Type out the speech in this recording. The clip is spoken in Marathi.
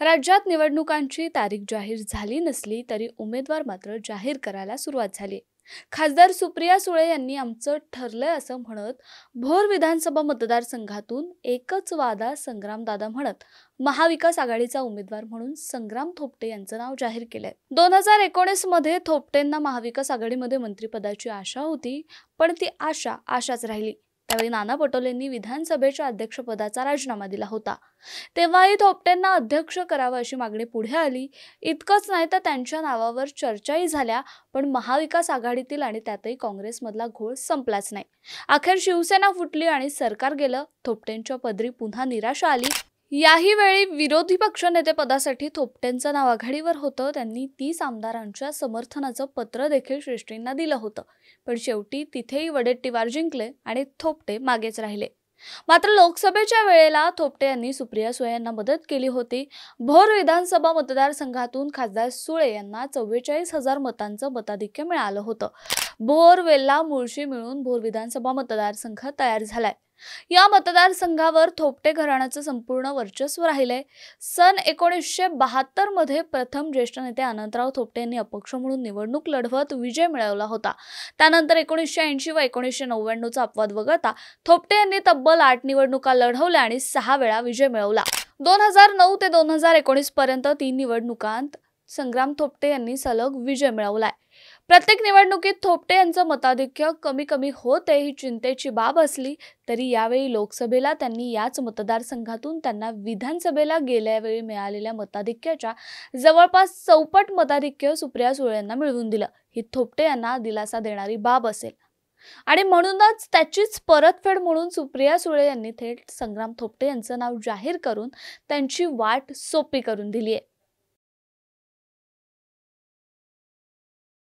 राज्यात निवडणुकांची तारीख जाहीर झाली नसली तरी उमेदवार मात्र जाहीर करायला सुरुवात झाली. खासदार सुप्रिया सुळे यांनी आमचं ठरलंय असं म्हणत भोर विधानसभा मतदारसंघातून एकच वादा संग्रामदादा म्हणत महाविकास आघाडीचा उमेदवार म्हणून संग्राम थोपटे यांचं नाव जाहीर केलंय. 2019 मध्ये थोपटेंना महाविकास आघाडीमध्ये मंत्रिपदाची आशा होती, पण ती आशा आशाच राहिली. त्यावेळी नाना पटोलेंनी विधानसभेच्या अध्यक्षपदाचा राजीनामा दिला होता. तेव्हाही थोपटेंना अध्यक्ष करावं अशी मागणी पुढे आली. इतकंच नाही तर त्यांच्या नावावर चर्चाही झाल्या, पण महाविकास आघाडीतील आणि त्यातही काँग्रेसमधला घोळ संपलाच नाही. अखेर शिवसेना फुटली आणि सरकार गेलं. थोपटेंच्या पदरी पुन्हा निराशा आली. याही वेळी विरोधी पक्षनेतेपदासाठी थोपटेंचं नाव आघाडीवर होतं. त्यांनी 30 आमदारांच्या समर्थनाचं पत्र देखील श्रेष्ठींना दिलं होतं, पण शेवटी तिथेही वडेट्टीवार जिंकले आणि थोपटे मागेच राहिले. मात्र लोकसभेच्या वेळेला थोपटे यांनी सुप्रिया सुळे यांना मदत केली होती. भोर विधानसभा मतदारसंघातून खासदार सुळे यांना 44,000 मतांचं मताधिक्य मिळालं होतं. भोर, वेल्हा, मुळशी मिळून भोर विधानसभा मतदारसंघ तयार झालाय. या मतदारसंघावर थोपटे घराण्याचं संपूर्ण वर्चस्व राहिलंय. सन 1972 मध्ये प्रथम ज्येष्ठ नेते अनंतराव थोपटे यांनी अपक्ष म्हणून निवडणूक लढवत विजय मिळवला होता. त्यानंतर 1980 व 1999चा अपवाद वगळता थोपटे यांनी तब्बल 8 निवडणुका लढवल्या आणि 6 वेळा विजय मिळवला. 2009 ते 2019 पर्यंत 3 निवडणुकांत संग्राम थोपटे यांनी सलग विजय मिळवलाय. प्रत्येक निवडणुकीत थोपटे यांचं मताधिक्य कमी कमी होते ही चिंतेची बाब असली तरी यावेळी लोकसभेला त्यांनी याच मतदारसंघातून त्यांना विधानसभेला गेल्या वेळी मिळालेल्या मताधिक्याच्या जवळपास चौपट मताधिक्य सुप्रिया सुळे यांना मिळवून दिलं. ही थोपटे यांना दिलासा देणारी बाब असेल आणि म्हणूनच त्याचीच परतफेड म्हणून सुप्रिया सुळे यांनी थेट संग्राम थोपटे यांचं नाव जाहीर करून त्यांची वाट सोपी करून दिली आहे.